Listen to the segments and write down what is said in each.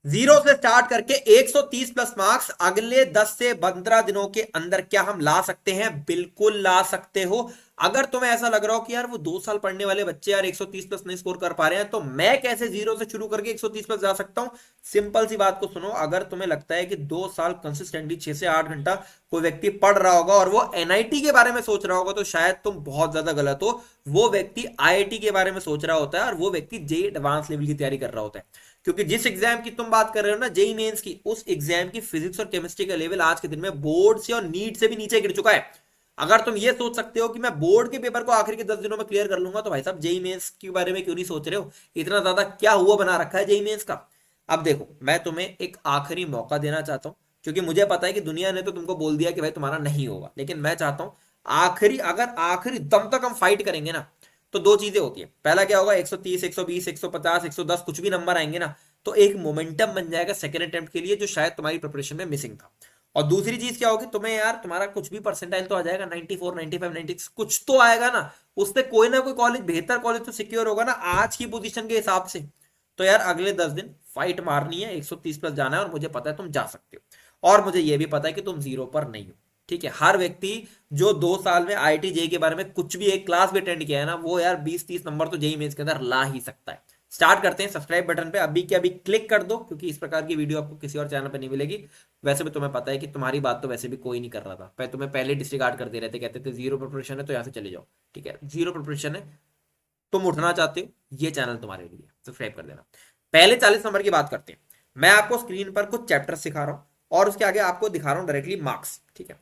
Zero से start करके 130 plus marks अगले 10 से 15 दिनों के अंदर क्या हम ला सकते हैं? बिल्कुल ला सकते हो। अगर तुम्हें ऐसा लग रहा हो कि यार वो 2 साल पढ़ने वाले बच्चे यार 130 प्लस नहीं स्कोर कर पा रहे हैं, तो मैं कैसे जीरो से शुरू करके 130 प्लस जा सकता हूं? सिंपल सी बात को सुनो। अगर तुम्हें लगता है कि 2 साल कंसिस्टेंटली 6 से 8 घंटा कोई व्यक्ति पढ़ रहा होगा और वो एनआईटी के बारे में सोच रहा होगा, तो शायद तुम बहुत ज्यादा गलत हो। वो व्यक्ति आईआईटी के बारे में सोच रहा होता है और वो व्यक्ति जेई एडवांस लेवल की तैयारी कर रहा होता है। क्योंकि जिस एग्जाम की तुम बात कर रहे हो ना, जेई मेंस की, उस एग्जाम की फिजिक्स और केमिस्ट्री का लेवल आज के दिन में बोर्ड से और नीट से भी नीचे गिर चुका है। अगर तुम ये सोच सकते हो कि मैं बोर्ड के पेपर को आखिरी के 10 दिनों में क्लियर कर लूंगा, तो भाई साहब जेई मेंस के बारे में क्यों नहीं सोच रहे हो? इतना ज्यादा क्या हुआ बना रखा है जेई मेंस का? अब देखो, मैं तुम्हें एक आखिरी मौका देना चाहता हूं, क्योंकि मुझे पता है कि दुनिया ने तो तुमको बोल दिया कि भाई तुम्हारा नहीं होगा, लेकिन मैं चाहता हूं आखिरी, अगर आखिरी दम तक हम फाइट करेंगे ना, तो दो चीजें होती है। पहला क्या होगा, 130, 120, 150, 110 कुछ भी नंबर आएंगे ना, तो एक मोमेंटम बन जाएगा सेकेंड अटेम्प्ट के लिए, जो शायद तुम्हारी प्रिपरेशन में मिसिंग था। और दूसरी चीज क्या होगी, तुम्हें यार तुम्हारा कुछ भी परसेंटाइल तो आ जाएगा, 94, 95, 96 कुछ तो आएगा ना। उससे कोई ना कोई कॉलेज, बेहतर कॉलेज तो सिक्योर होगा ना आज की पोजीशन के हिसाब से। तो यार अगले 10 दिन फाइट मारनी है, 130 प्लस जाना है, और मुझे पता है तुम जा सकते हो। और मुझे यह भी पता है कि तुम जीरो पर नहीं हो। ठीक है, हर व्यक्ति जो 2 साल में आईआईटी जेई के बारे में कुछ भी एक क्लास भी अटेंड किया है ना, वो यार 20-30 नंबर तो जेई मेंस के अंदर ला ही सकता है। स्टार्ट करते हैं। सब्सक्राइब बटन पे अभी के अभी क्लिक कर दो, क्योंकि इस प्रकार की वीडियो आपको किसी और चैनल पे नहीं मिलेगी। वैसे भी तुम्हें पता है कि तुम्हारी बात तो वैसे भी कोई नहीं कर रहा था, तुम्हें पहले डिस्रिगार्ड कर दे रहे थे, कहते थे जीरो प्रिपरेशन है तो यहाँ से चले जाओ। ठीक है, जीरो प्रिपरेशन है, तुम उठना चाहते हो, ये चैनल तुम्हारे लिए। सब्सक्राइब कर देना। पहले 40 नंबर की बात करते हैं। मैं आपको स्क्रीन पर कुछ चैप्टर सिखा रहा हूँ और उसके आगे आपको दिखा रहा हूँ डायरेक्टली मार्क्स। ठीक है,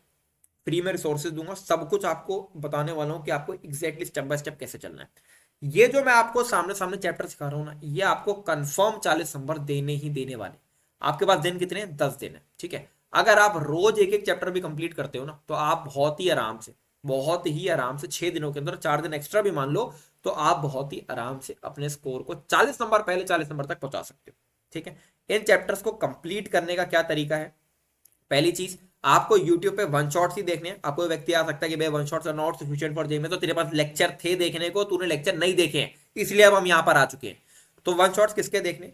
फ्री में रिसोर्सेज दूंगा, सब कुछ आपको बताने वाला हूँ कि आपको एग्जैक्टली स्टेप बाय स्टेप कैसे चलना है। ये जो मैं आपको सामने सामने चैप्टर सिखा रहा हूँ ना, ये आपको कंफर्म 40 नंबर देने ही देने वाले। आपके पास दिन कितने हैं? 10 दिन है। ठीक है, अगर आप रोज एक एक चैप्टर भी कंप्लीट करते हो ना, तो आप बहुत ही आराम से 6 दिनों के अंदर, 4 दिन एक्स्ट्रा भी मान लो, तो आप बहुत ही आराम से अपने स्कोर को 40 नंबर, पहले 40 नंबर तक पहुंचा सकते हो। ठीक है, इन चैप्टर्स को कंप्लीट करने का क्या तरीका है? पहली चीज, आपको YouTube पे वन शॉट्स ही देखने हैं। आपको व्यक्ति आ सकता है कि भाई one shots are not sufficient for JEE में, तो तेरे पास लेक्चर थे देखने को, तूने लेक्चर नहीं देखे हैं, इसलिए अब हम यहां पर आ चुके हैं। तो वन शॉट्स किसके देखने?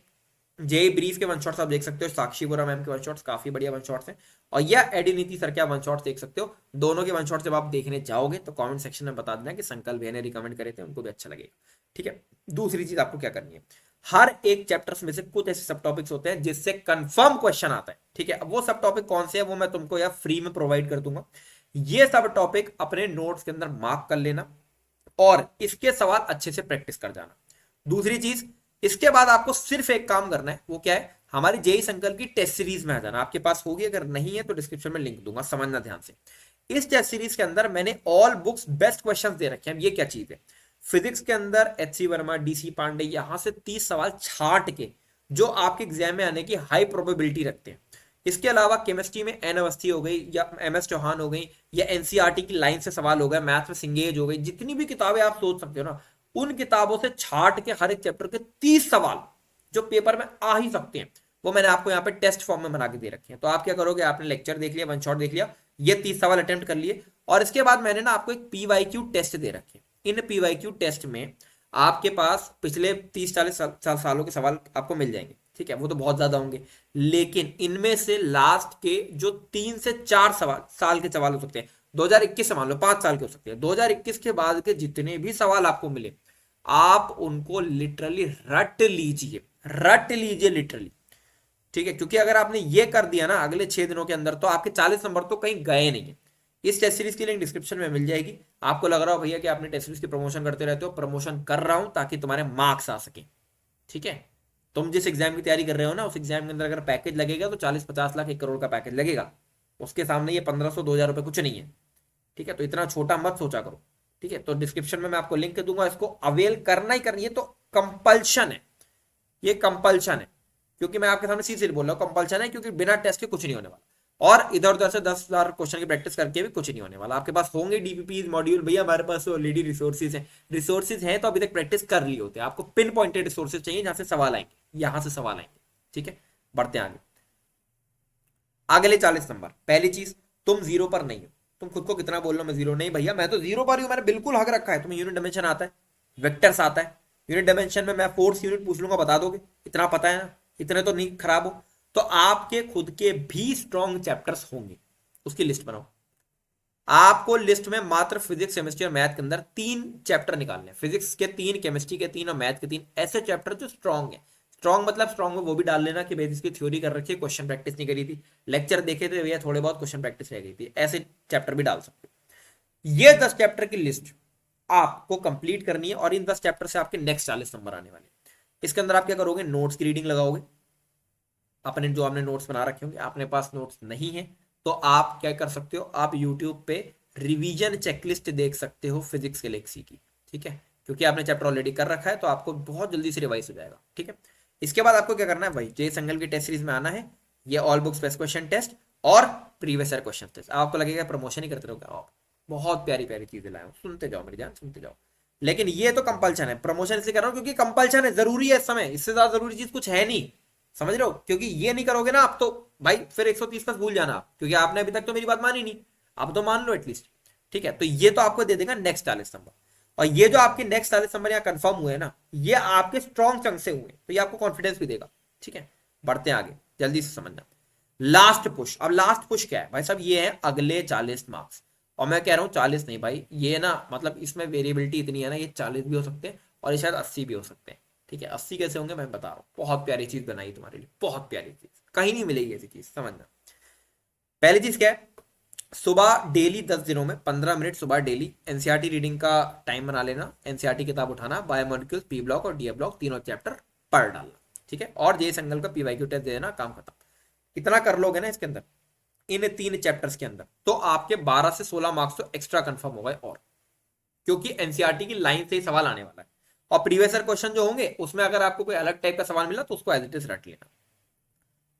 जेई ब्रीफ के वन शॉट्स आप देख सकते हो, साक्षी बोरा मैम के वन शॉट्स काफी बढ़िया वन शॉट्स हैं। और या एडी नीति सर के आप वन शॉट्स देख सकते हो। दोनों के वन शॉट्स जब आप देखने जाओगे तो कमेंट सेक्शन में बता देना कि संकल्प भैया ने रिकमेंड करे थे, उनको भी अच्छा लगेगा। ठीक है, दूसरी चीज आपको क्या करनी है, हर एक चैप्टर्स में से कुछ ऐसे सब टॉपिक्स होते हैं जिससे कंफर्म क्वेश्चन आता है। ठीक है, अब वो सब टॉपिक कौन से है वो मैं तुमको यार फ्री में प्रोवाइड कर दूंगा। ये सब टॉपिक अपने नोट्स के अंदर मार्क कर लेना और इसके सवाल अच्छे से प्रैक्टिस कर जाना। दूसरी चीज, इसके बाद आपको सिर्फ एक काम करना है, वो क्या है, हमारी जेई संकल्प की टेस्ट सीरीज में आ जाना। आपके पास होगी, अगर नहीं है तो डिस्क्रिप्शन में लिंक दूंगा, समझना ध्यान से। इस टेस्ट सीरीज के अंदर मैंने ऑल बुक्स बेस्ट क्वेश्चंस दे रखे हैं। ये क्या चीज है, फिजिक्स के अंदर H C Verma, DC Pandey, यहां से 30 सवाल छाट के जो आपके एग्जाम में आने की हाई प्रोबेबिलिटी रखते हैं। इसके अलावा केमिस्ट्री में एन अवस्थी हो गई या एम एस चौहान हो गई या एनसीईआरटी की लाइन से सवाल हो गए, मैथ में सिंगेज हो गई, जितनी भी किताबें आप सोच सकते हो ना, उन किताबों से छाट के हर एक चैप्टर के 30 सवाल जो पेपर में आ ही सकते हैं, वो मैंने आपको यहाँ पे टेस्ट फॉर्म में बना के दे रखे हैं। तो आप क्या करोगे, आपने लेक्चर देख लिया, वन शॉट देख लिया, ये 30 सवाल अटेम्प्ट कर लिए, और इसके बाद मैंने ना आपको एक पीवाईक्यू टेस्ट दे रखे। इन पीवाईक्यू टेस्ट में आपके पास पिछले 30-40 सालों के सवाल आपको मिल जाएंगे। ठीक है, वो तो बहुत ज्यादा होंगे, लेकिन इनमें से लास्ट के जो 3 से 4 सवाल साल के सवाल हो सकते हैं, 2021 से मान लो 5 साल के हो सकते हैं, 2021 के बाद के जितने भी सवाल आपको मिले, आप उनको लिटरली रट लीजिए लिटरली। ठीक है, क्योंकि अगर आपने ये कर दिया ना अगले 6 दिनों के अंदर, तो आपके 40 नंबर तो कहीं गए नहीं है। इस टेस्ट सीरीज की लिंक डिस्क्रिप्शन में मिल जाएगी। आपको लग रहा हो भैया कि आपने टेस्ट सीरीज की प्रमोशन करते रहते हो, प्रमोशन कर रहा हूं ताकि तुम्हारे मार्क्स आ सके। ठीक है, तुम जिस एग्जाम की तैयारी कर रहे हो ना, उस एग्जाम के अंदर अगर पैकेज लगेगा तो 40-50 लाख 1 करोड़ का पैकेज लगेगा। उसके सामने ये 1500-2000 रुपए कुछ नहीं है। ठीक है, तो इतना छोटा मत सोचा करो। ठीक है, तो डिस्क्रिप्शन में मैं आपको लिंक दूंगा, इसको अवेल करना ही करनी है, तो कंपल्शन है, ये कंपल्शन है। क्योंकि मैं आपके सामने सीधे बोल रहा हूँ कंपल्शन है, क्योंकि बिना टेस्ट के कुछ नहीं होने वाला। और इधर उधर से 10,000 क्वेश्चन की प्रैक्टिस करके भी कुछ नहीं होने वाला। आपके पास होंगे डीपीपी मॉड्यूल, भैया हमारे पास ऑलरेडी रिसोर्सेज हैं। रिसोर्सेज हैं तो अभी तक प्रैक्टिस कर ली होते हैं। आपको पिन पॉइंटेड रिसोर्सेज चाहिए जहां से सवाल आएंगे, यहां से सवाल आएंगे। ठीक है, बढ़ते आगे। अगले 40 नंबर, पहली चीज, तुम जीरो पर नहीं हो। तुम खुद को कितना बोल रहे हो मैं जीरो नहीं, भैया मैं तो जीरो पर ही हूं, मैंने बिल्कुल हक रखा है। तुम्हें यूनिट डायमेंशन आता है, वेक्टर्स आता है, यूनिट डायमेंशन में मैं फोर्स यूनिट पूछ लूंगा, बता दोगे, इतना पता है ना। इतने तो नहीं खराब हो, तो आपके खुद के भी स्ट्रॉन्ग चैप्टर्स होंगे, उसकी लिस्ट बनाओ। आपको लिस्ट में मात्र फिजिक्स, केमिस्ट्री और मैथ के अंदर 3 चैप्टर निकालने हैं, फिजिक्स के 3, केमिस्ट्री के 3 और मैथ के 3, ऐसे चैप्टर जो स्ट्रॉन्ग है। स्ट्रॉन्ग मतलब स्ट्रॉन्ग में वो भी डाल लेना कि भाई इसकी थ्योरी कर रखी है, क्वेश्चन प्रैक्टिस नहीं करी थी, लेक्चर देखे थे भैया थोड़े बहुत, क्वेश्चन प्रैक्टिस रह गई थी, ऐसे चैप्टर भी डाल सकते हो। ये 10 चैप्टर की लिस्ट आपको कंप्लीट करनी है, और इन 10 चैप्टर से आपके नेक्स्ट 40 नंबर आने वाले। इसके अंदर आप क्या करोगे, नोट्स की रीडिंग लगाओगे, अपने जो आपने नोट्स बना रखे होंगे। आपने पास नोट्स नहीं है तो आप क्या कर सकते हो, आप यूट्यूब पे रिवीजन चेकलिस्ट देख सकते हो फिजिक्स गैलेक्सी की, ठीक है, क्योंकि आपने चैप्टर ऑलरेडी कर रखा है तो आपको बहुत जल्दी से रिवाइज हो जाएगा, ठीक है। इसके बाद आपको क्या करना है भाई, जे संगल की टेस्ट सीरीज में आना है, ये all books best question test और प्रीवियस ईयर क्वेश्चन टेस्ट। आपको लगेगा प्रमोशन ही करते रहोगे आप, बहुत प्यारी प्यारी चीजें लाए हो, सुनते जाओ मेरी जान, सुनते जाओ। लेकिन ये तो कंपल्शन है, प्रमोशन इसलिए कर रहा हूं क्योंकि कंपल्शन है, जरूरी है इस समय, इससे ज्यादा जरूरी चीज कुछ है नहीं, समझ रहे हो। क्योंकि ये नहीं करोगे ना आप तो भाई फिर 130 प्लस भूल जाना आप, क्योंकि आपने अभी तक तो मेरी बात मानी नहीं, आप तो मान लो एटलीस्ट, ठीक है। तो ये तो आपको दे देगा नेक्स्ट 40 नंबर, और ये जो आपके नेक्स्ट 40 नंबर यहाँ कंफर्म हुए ना, ये आपके स्ट्रॉन्ग चंक से हुए, तो ये आपको कॉन्फिडेंस भी देगा, ठीक है। बढ़ते हैं आगे, जल्दी से समझना। लास्ट पुश, अब लास्ट पुश क्या है भाई साहब, ये है अगले 40 मार्क्स। और मैं कह रहा हूँ 40 नहीं भाई, ये ना मतलब इसमें वेरिएबिलिटी इतनी है ना, ये 40 भी हो सकते हैं और ये शायद 80 भी हो सकते हैं, ठीक है। 80 कैसे होंगे मैं बता रहा हूँ, बहुत प्यारी चीज बनाई तुम्हारे लिए, बहुत प्यारी चीज, कहीं नहीं मिलेगी ऐसी चीज, समझना। पहली चीज क्या है, सुबह डेली 10 दिनों में 15 मिनट सुबह डेली एनसीईआरटी रीडिंग का टाइम बना लेना, एनसीईआरटी किताब उठाना, बायोमोलिक्यूल्स, पी ब्लॉक और डी ब्लॉक तीनों चैप्टर पढ़ डालना, ठीक है। और जे संगल का पीवाईक्यू टेस्ट दे देना, काम खत्म। इतना कर लोगे ना इसके अंदर, इन 3 चैप्टर्स के अंदर, तो आपके 12 से 16 मार्क्स तो एक्स्ट्रा कंफर्म हो गए, और क्योंकि एनसीईआरटी की लाइन से ही सवाल आने वाला है, और प्रीवियस ईयर क्वेश्चन जो होंगे उसमें अगर आपको कोई अलग टाइप का सवाल मिला तो उसको एज इट इज रट लेना।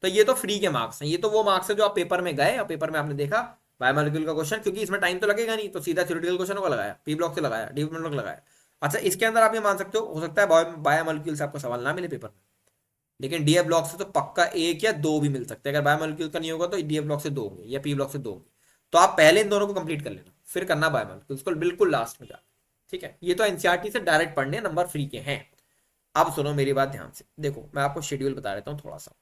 तो ये तो फ्री के मार्क्स हैं, ये तो वो मार्क्स है जो आप पेपर में गए और पेपर में आपने देखा बायोमोलिक्यूल का क्वेश्चन, क्योंकि इसमें टाइम तो लगेगा नहीं, तो सीधा थ्योरेटिकल क्वेश्चन को लगाया, पी ब्लॉक से लगाया, डी ब्लॉक लगाया। अच्छा, इसके अंदर आप ये मान सकते हो सकता है बायोमोलिक्यूल से आपको सवाल ना मिले पेपर में, लेकिन डीएफ ब्लॉक से तो पक्का 1 या 2 भी मिल सकते हैं। अगर बायोमोलिक्यूल का नहीं होगा तो डीएफ ब्लॉक से 2 होंगे या पी ब्लॉक से 2 होंगे। तो आप पहले इन दोनों को कंप्लीट कर लेना, फिर करना बायोमोलिक्यूल्स को बिल्कुल लास्ट में जा, ठीक है। ये तो एनसीईआरटी से डायरेक्ट पढ़ने, नंबर फ्री के हैं। अब सुनो मेरी बात ध्यान से, देखो मैं आपको शेड्यूल बता देता हूँ थोड़ा सा।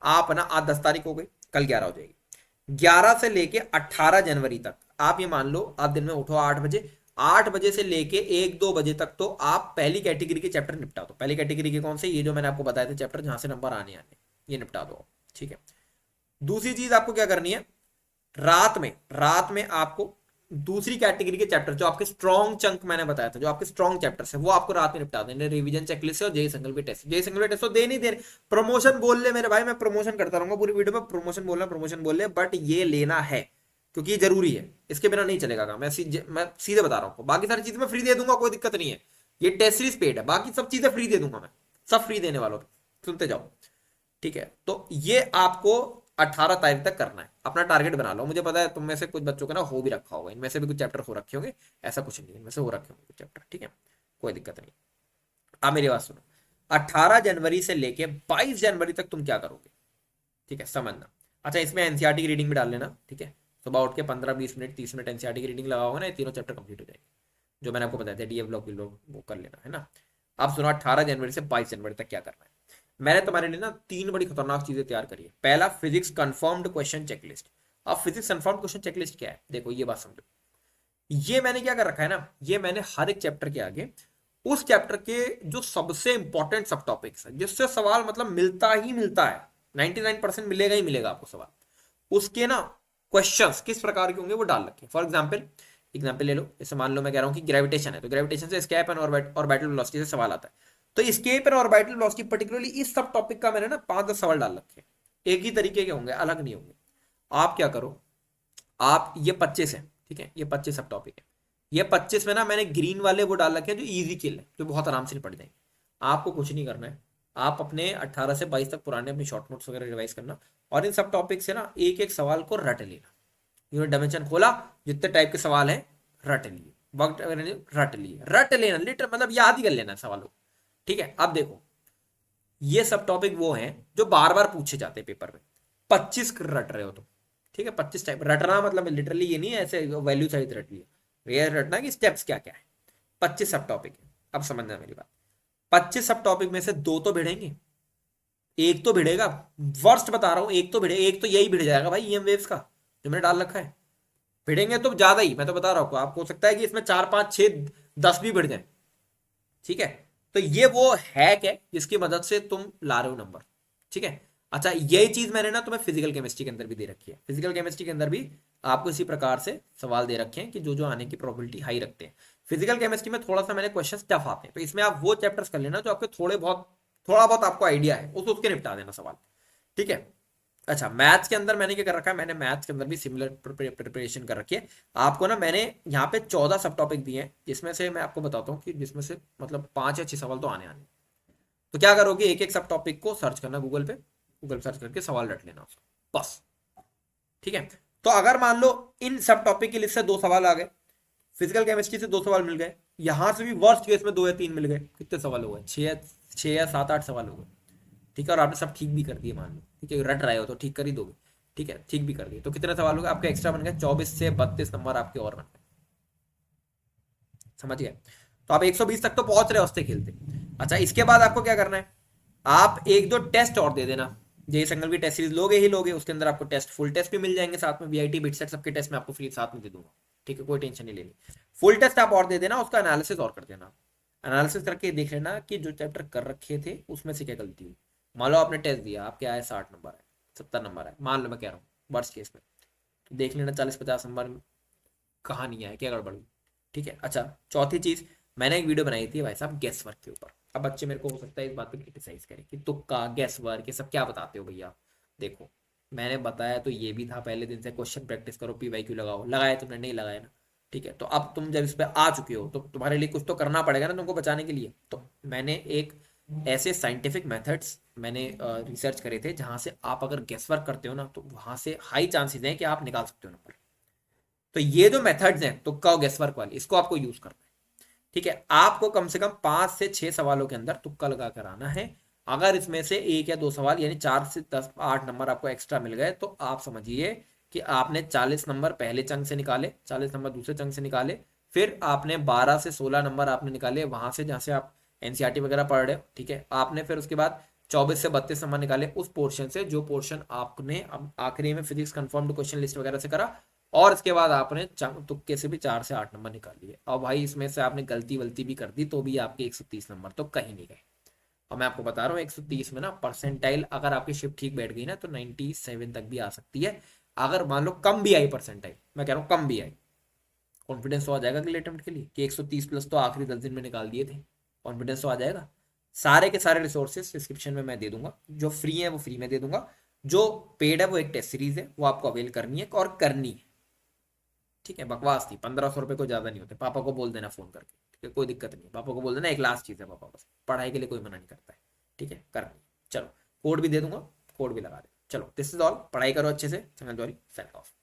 आप ना आज 10 तारीख हो गई, कल 11 हो जाएगी, 11 से लेके 18 जनवरी तक आप ये मान लो, आप दिन में उठो 8 बजे, 8 बजे से लेके 1-2 बजे तक तो आप पहली कैटेगरी के चैप्टर निपटा दो। पहली कैटेगरी के कौन से, ये जो मैंने आपको बताए थे चैप्टर जहां से नंबर आने आने, ये निपटा दो, ठीक है। दूसरी चीज आपको क्या करनी है, रात में आपको दूसरी कैटेगरी के चैप्टर जो आपके स्ट्रॉन्ग चंक मैंने बताया था, जो आपके स्ट्रॉन्ग चैप्टर्स है, वो आपको रात में निपटा देने, रिवीजन चेकलिस्ट से और जेई सिंगल के टेस्ट। जेई सिंगल के टेस्ट तो दे नहीं दे रहे, प्रमोशन बोल ले मेरे भाई, मैं प्रमोशन करता रहूंगा पूरी वीडियो में, प्रमोशन बोल ले, बट ये लेना है क्योंकि ये जरूरी है, इसके बिना नहीं चलेगा काम। मैं सीधे बता रहा हूँ, बाकी सारी चीजें मैं फ्री दे दूंगा, कोई दिक्कत नहीं है। ये टेस्ट सीरीज पेड है, बाकी सब चीजें फ्री दे दूंगा मैं, सब फ्री देने वालों, सुनते जाओ, ठीक है। तो ये आपको 18 तारीख तक करना है, अपना टारगेट बना लो। मुझे पता है तुम में से कुछ बच्चों का ना हो भी रखा होगा, इनमें से भी कुछ चैप्टर हो रखे होंगे, ऐसा कुछ नहीं है, इनमें से हो रखे होंगे कुछ चैप्टर, ठीक है, कोई दिक्कत नहीं। आप मेरी बात सुनो, 18 जनवरी से लेके 22 जनवरी तक तुम क्या करोगे, ठीक है, समझना। अच्छा, इसमें एनसीईआरटी की रीडिंग भी डाल लेना, ठीक है। सुबह उठ के 15-20 मिनट 30 मिनट एनसीईआरटी की रीडिंग लगाओगे ना, ये तीनों चैप्टर कंप्लीट हो जाएंगे, जो मैंने आपको बताया था, डीएफ ब्लॉक वो कर लेना है ना। अब सुनो, 18 जनवरी से 22 जनवरी तक क्या करना है। मैंने तुम्हारे लिए ना 3 बड़ी खतरनाक चीजें तैयार करी है। पहला, फिजिक्स कंफर्म्ड क्वेश्चन चेकलिस्ट। अब फिजिक्स कंफर्म्ड क्वेश्चन चेकलिस्ट क्या है, देखो ये बात समझो। ये मैंने क्या कर रखा है ना, ये मैंने हर एक चैप्टर के आगे उस चैप्टर के जो सबसे इंपॉर्टेंट सब टॉपिक्स है, जिससे सवाल मतलब मिलता ही मिलता है, 99% मिलेगा ही मिलेगा आपको सवाल, उसके ना क्वेश्चंस किस प्रकार के होंगे वो डाल रखे। फॉर एग्जाम्पल ले लो, जैसे मान लो मैं कह रहा हूँ कि ग्रेविटेशन है, तो ग्रेविटेशन से स्केप एंड ऑर्बिटल वेलोसिटी से सवाल आता है, तो escape and orbital velocity particularly इस सब टॉपिक का मैंने ना 5-10 सवाल डाल रखे हैं, एक ही तरीके के होंगे, अलग नहीं होंगे। आप क्या करो, आप ये 25 है, ठीक है, ये 25 सब टॉपिक है, ये 25 में ना मैंने ग्रीन वाले वो डाल रखे हैं जो इजी किल है, जो बहुत आराम से निपट जाएंगे। आपको कुछ नहीं करना है, आप अपने 18 से 22 तक पुराने अपने शॉर्ट नोट्स वगैरह रिवाइज करना, और इन सब टॉपिक से ना एक एक सवाल को रट लेना। यूनिट डायमेंशन खोला, जितने टाइप के सवाल हैं रट लिए, वक्त रट लेना, लिटर मतलब याद ही कर लेना सवालों, ठीक है। अब देखो, ये सब टॉपिक वो हैं जो बार बार पूछे जाते हैं पेपर में, 25 रट रहे हो तुम, ठीक है। 25 टाइप रटना मतलब लिटरली ये नहीं है ऐसे वैल्यू सहित रट लिया, ये रटना कि स्टेप्स क्या क्या है। 25 सब टॉपिक है, अब समझना मेरी बात। 25 सब टॉपिक में से 2 तो भिड़ेंगे, एक तो भिड़ेगा, वर्स्ट बता रहा हूं, एक तो भिड़े, एक तो यही भिड़ जाएगा भाई ईएम वेव्स का जो मैंने डाल रखा है। भिड़ेंगे तो ज्यादा ही, मैं तो बता रहा हूँ आपको, हो सकता है कि इसमें 4 5 6 10 भी भिड़ जाए। ठीक है, तो ये वो हैक है जिसकी मदद से तुम ला रहे हो नंबर। ठीक है, अच्छा यही चीज मैंने ना तुम्हें फिजिकल केमिस्ट्री के अंदर भी दे रखी है। फिजिकल केमिस्ट्री के अंदर भी आपको इसी प्रकार से सवाल दे रखे हैं कि जो जो आने की प्रोबेबिलिटी हाई रखते हैं। फिजिकल केमिस्ट्री में थोड़ा सा मैंने क्वेश्चन टफ आते हैं, तो इसमें आप वो चैप्टर्स कर लेना जो आपके थोड़ा बहुत आपको आइडिया है, उसके निपटा देना सवाल। ठीक है, अच्छा मैथ्स के अंदर मैंने क्या कर रखा है, मैंने मैथ्स के अंदर भी सिमिलर प्रिपरेशन कर रखी है। आपको ना मैंने यहाँ पे 14 सब टॉपिक दिए हैं, जिसमें से मैं आपको बताता हूँ कि जिसमें से मतलब 5 या 6 सवाल तो आने आने। तो क्या करोगे, एक एक सब टॉपिक को सर्च करना गूगल पे, गूगल सर्च करके सवाल रट लेना उसको बस। ठीक है, तो अगर मान लो इन सब टॉपिक की लिस्ट से 2 सवाल आ गए, फिजिकल केमिस्ट्री से 2 सवाल मिल गए, यहां से भी वर्स्ट केस में 2 या 3 मिल गए, कितने सवाल हो गए, 6 या 7 8 सवाल हो गए। ठीक है, और आपने सब ठीक भी कर दिए मान लो, ठीक है रट रहे हो तो ठीक कर ही दोगे। ठीक है, ठीक भी कर दिए तो कितने सवाल हो गए आपके एक्स्ट्रा बन गए, 24 से 32 नंबर आपके और बन गए। समझ गए, तो आप 120 तक तो पहुंच रहे हो हंसते खेलते। अच्छा इसके बाद आपको क्या करना है, आप एक दो टेस्ट और दे देना। जेई संगल की टेस्ट सीरीज लोगे ही लोगे, उसके अंदर आपको टेस्ट फुल टेस्ट भी मिल जाएंगे साथ में, वीआईटी बिटसेट सबके टेस्ट में आपको फ्री साथ में दे दूंगा। ठीक है, कोई टेंशन नहीं लेनी। फुल टेस्ट आप और दे देना, उसका एनालिसिस और कर देना। एनालिसिस करके देख लेना कि जो चैप्टर कर रखे थे उसमें से क्या गलती हुई। मान लो आपने टेस्ट दिया, आपके आए 60 नंबर है, 70 नंबर है, मान लो मैं कह रहा हूँ वर्स्ट केस में, तो देख लेना 40 50 नंबर कहाँ नहीं आया, क्या गड़बड़ हुई। ठीक है, अच्छा चौथी चीज, मैंने एक वीडियो बनाई थी भाई साहब गैस वर्क के ऊपर। अब बच्चे मेरे को हो सकता है इस बात पे क्रिटिसाइज करें कि तुक्का गैस वर्क ये सब क्या बताते हो भैया। देखो मैंने बताया तो ये भी था, पहले दिन से क्वेश्चन प्रैक्टिस करो, पीवाईक्यू लगाओ, लगाया तुमने नहीं लगाया ना। ठीक है, तो अब तुम जब इस पे आ चुके हो तो तुम्हारे लिए कुछ तो करना पड़ेगा ना तुमको बचाने के लिए। तो मैंने एक ऐसे साइंटिफिक मेथड्स मैंने रिसर्च करे थे जहां से आप अगर गैस वर्क करते हो ना तो वहां से हाई चांसेस हैं कि आप निकाल सकते हो नंबर। तो ये जो मेथड्स हैं तुक्का और गेस वर्क वाली, इसको आपको यूज करना है। ठीक है, आपको कम से कम 5 से 6 सवालों के अंदर तुक्का लगा कर आना है। अगर इसमें से 1 या 2 सवाल यानी 4 से 10 8 नंबर आपको एक्स्ट्रा मिल गए तो आप समझिए कि आपने 40 नंबर पहले चंक से निकाले, 40 नंबर दूसरे चंक से निकाले, फिर आपने 12 से 16 नंबर आपने निकाले वहां से जहां से आप एनसीईआरटी वगैरह पढ़ रहे हो। ठीक है, आपने फिर उसके बाद 24 से 32 नंबर निकाले उस पोर्शन से जो पोर्शन आपने अब आखिरी में फिजिक्स कंफर्म्ड क्वेश्चन लिस्ट वगैरह से करा। और इसके बाद आपने तुक्के से भी 4 से 8 नंबर निकाल लिए। और भाई इसमें से आपने गलती वलती भी कर दी तो भी आपके 130 नंबर तो कहीं नहीं गए। और मैं आपको बता रहा हूँ 130 में ना परसेंटाइल अगर आपकी शिफ्ट ठीक बैठ गई ना तो 97 तक भी आ सकती है। अगर मान लो कम भी आई परसेंटाइल, मैं कह रहा हूँ कम भी आई, कॉन्फिडेंस तो आ जाएगा अगले अटेम्प्ट के लिए कि 130 प्लस तो आखिरी 10 दिन में निकाल दिए थे। कॉन्फिडेंस तो आ जाएगा। सारे के सारे रिसोर्सेज डिस्क्रिप्शन में मैं दे दूंगा, जो फ्री है वो फ्री में दे दूंगा, जो पेड है वो एक टेस्ट सीरीज है वो आपको अवेल करनी है और करनी है। ठीक है, बकवास थी, 1500 रुपये को ज्यादा नहीं होते, पापा को बोल देना फोन करके। ठीक है, कोई दिक्कत नहीं है, पापा को बोल देना एक लास्ट चीज है पापा, बस पढ़ाई के लिए कोई मना नहीं करता है। ठीक है, करनी। चलो कोड भी दे दूंगा, कोड भी लगा दे। चलो दिस इज ऑल, पढ़ाई करो अच्छे से, संगल जौहरी साइन ऑफ।